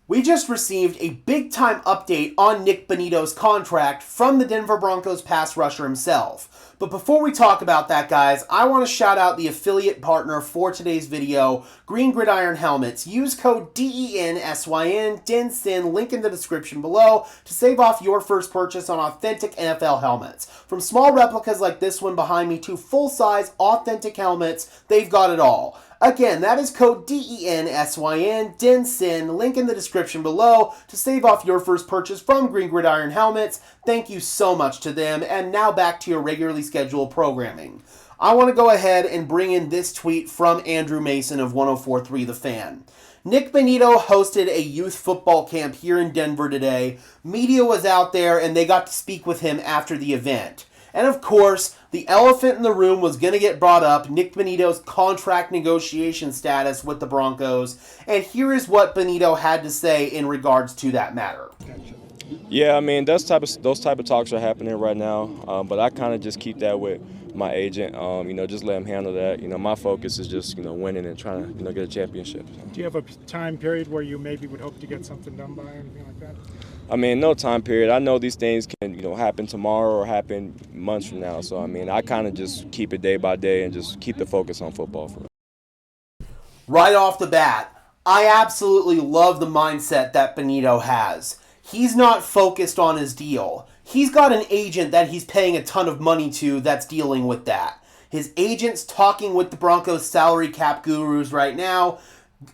We just received a big-time update on Nik Bonitto's contract from the Denver Broncos pass rusher himself. But before we talk about that, guys, I want to shout out the affiliate partner for today's video, Green Gridiron Helmets. Use code DENSYN, DENSYN, link in the description below to save off your first purchase on authentic NFL helmets. From small replicas like this one behind me to full-size authentic helmets, they've got it all. Again, that is code DENSYN, DENSYN, link in the description below to save off your first purchase from Green Gridiron Helmets. Thank you so much to them, and now back to your regularly scheduled programming. I want to go ahead and bring in this tweet from Andrew Mason of 104.3 The Fan. Nik Bonitto hosted a youth football camp here in Denver today. Media was out there, and they got to speak with him after the event. And of course, the elephant in the room was going to get brought up, Nik Bonitto's contract negotiation status with the Broncos. And here is what Bonitto had to say in regards to that matter. Yeah, I mean, those type of talks are happening right now, but I kind of just keep that with my agent, just let him handle that. My focus is just, winning and trying to, get a championship. Do you have a time period where you maybe would hope to get something done by or anything like that? I mean, no time period. I know these things can, happen tomorrow or happen months from now. So, I mean, I kind of just keep it day by day and just keep the focus on football. Right off the bat, I absolutely love the mindset that Bonitto has. He's not focused on his deal. He's got an agent that he's paying a ton of money to that's dealing with that. His agent's talking with the Broncos salary cap gurus right now.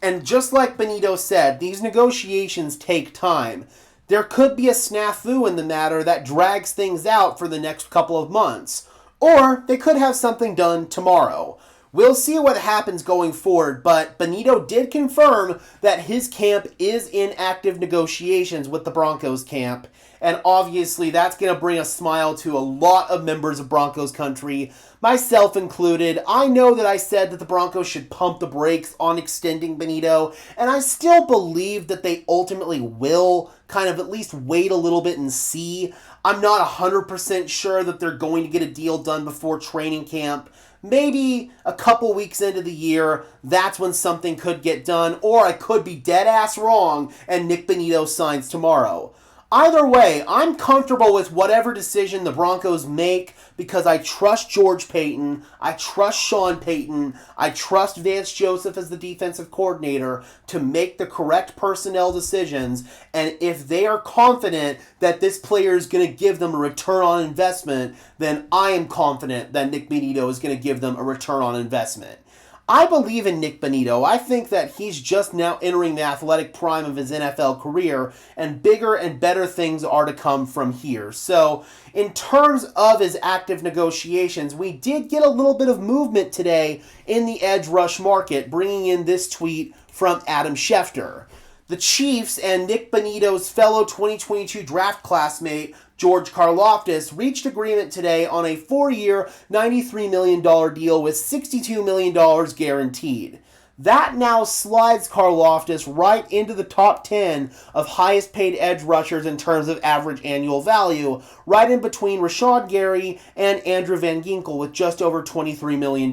And just like Bonitto said, these negotiations take time. There could be a snafu in the matter that drags things out for the next couple of months. Or they could have something done tomorrow. We'll see what happens going forward, but Bonitto did confirm that his camp is in active negotiations with the Broncos camp. And obviously that's going to bring a smile to a lot of members of Broncos country, myself included. I know that I said that the Broncos should pump the brakes on extending Bonitto, and I still believe that they ultimately will kind of at least wait a little bit and see. I'm not 100% sure that they're going to get a deal done before training camp. Maybe a couple weeks into the year, that's when something could get done, or I could be dead ass wrong and Nik Bonitto signs tomorrow. Either way, I'm comfortable with whatever decision the Broncos make because I trust George Paton, I trust Sean Payton, I trust Vance Joseph as the defensive coordinator to make the correct personnel decisions, and if they are confident that this player is going to give them a return on investment, then I am confident that Nik Bonitto is going to give them a return on investment. I believe in Nik Bonitto. I think that he's just now entering the athletic prime of his NFL career, and bigger and better things are to come from here. So, in terms of his active negotiations, we did get a little bit of movement today in the edge rush market, bringing in this tweet from Adam Schefter. The Chiefs and Nik Bonitto's fellow 2022 draft classmate, George Karlaftis, reached agreement today on a 4-year, $93 million deal with $62 million guaranteed. That now slides Karlaftis right into the top 10 of highest paid edge rushers in terms of average annual value, right in between Rashawn Gary and Andrew Van Ginkel with just over $23 million.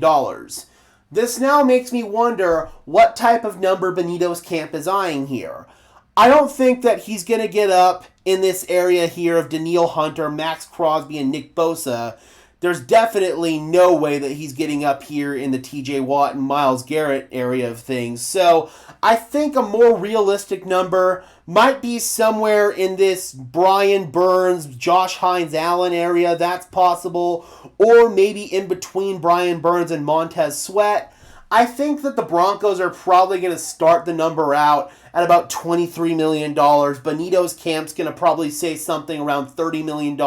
This now makes me wonder what type of number Bonitto's camp is eyeing here. I don't think that he's going to get up in this area here of Danielle Hunter, Max Crosby, and Nick Bosa. There's definitely no way that he's getting up here in the TJ Watt and Myles Garrett area of things. So I think a more realistic number might be somewhere in this Brian Burns, Josh Hines-Allen area. That's possible. Or maybe in between Brian Burns and Montez Sweat. I think that the Broncos are probably going to start the number out at about $23 million. Bonitto's camp's going to probably say something around $30 million.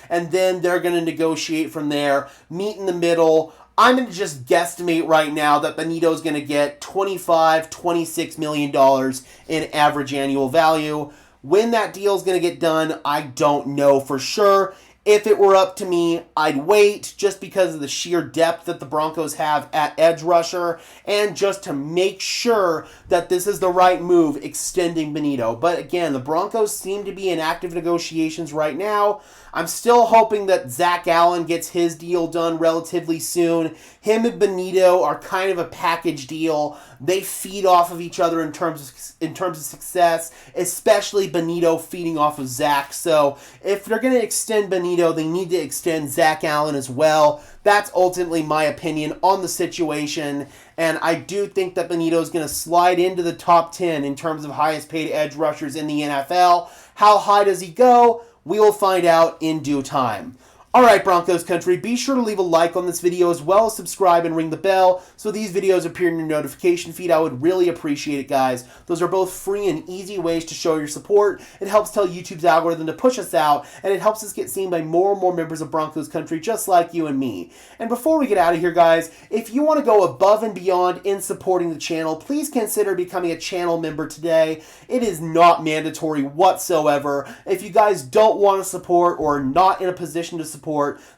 And then they're going to negotiate from there, meet in the middle. I'm going to just guesstimate right now that Bonitto's going to get $25, $26 million in average annual value. When that deal's going to get done, I don't know for sure. If it were up to me, I'd wait just because of the sheer depth that the Broncos have at edge rusher and just to make sure that this is the right move, extending Bonitto. But again, the Broncos seem to be in active negotiations right now. I'm still hoping that Zach Allen gets his deal done relatively soon. Him and Bonitto are kind of a package deal. They feed off of each other in terms of success, especially Bonitto feeding off of Zach. So if they're going to extend Bonitto, they need to extend Zach Allen as well. That's ultimately my opinion on the situation. And I do think that Bonitto is going to slide into the top 10 in terms of highest paid edge rushers in the NFL. How high does he go? We will find out in due time. Alright, Broncos country, be sure to leave a like on this video as well as subscribe and ring the bell so these videos appear in your notification feed. I would really appreciate it, guys. Those are both free and easy ways to show your support. It helps tell YouTube's algorithm to push us out, and it helps us get seen by more and more members of Broncos country just like you and me. And before we get out of here, guys, if you want to go above and beyond in supporting the channel, please consider becoming a channel member today. It is not mandatory whatsoever. If you guys don't want to support or are not in a position to support,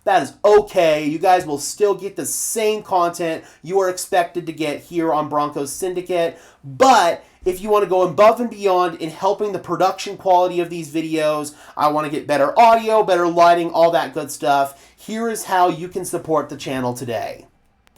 that is okay. You guys will still get the same content you are expected to get here on Broncos Syndicate. But if you want to go above and beyond in helping the production quality of these videos, I want to get better audio, better lighting, all that good stuff, here is how you can support the channel today.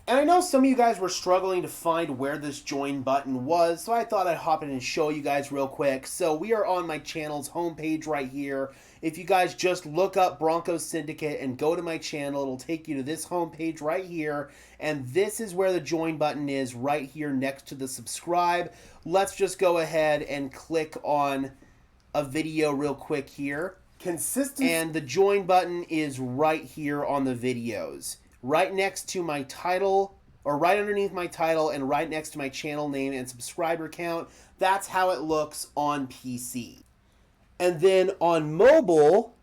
And I know some of you guys were struggling to find where this join button was, so I thought I'd hop in and show you guys real quick. So we are on my channel's homepage right here. If you guys just look up Broncos Syndicate and go to my channel, it'll take you to this homepage right here. And this is where the join button is, right here next to the subscribe. Let's just go ahead and click on a video real quick here. Consistency. And the join button is right here on the videos. Right next to my title, or right underneath my title, and right next to my channel name and subscriber count. That's how it looks on PC. And then on mobile,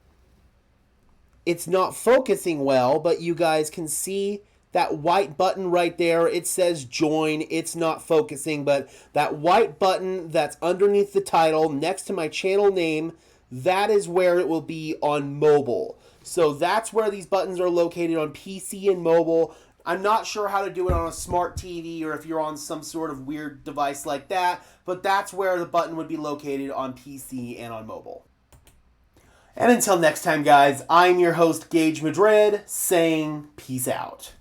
it's not focusing well, but you guys can see that white button right there. It says join. It's not focusing, but that white button that's underneath the title next to my channel name, that is where it will be on mobile. So that's where these buttons are located on PC and mobile. I'm not sure how to do it on a smart TV or if you're on some sort of weird device like that, but that's where the button would be located on PC and on mobile. And until next time, guys, I'm your host, Gage Madrid, saying peace out.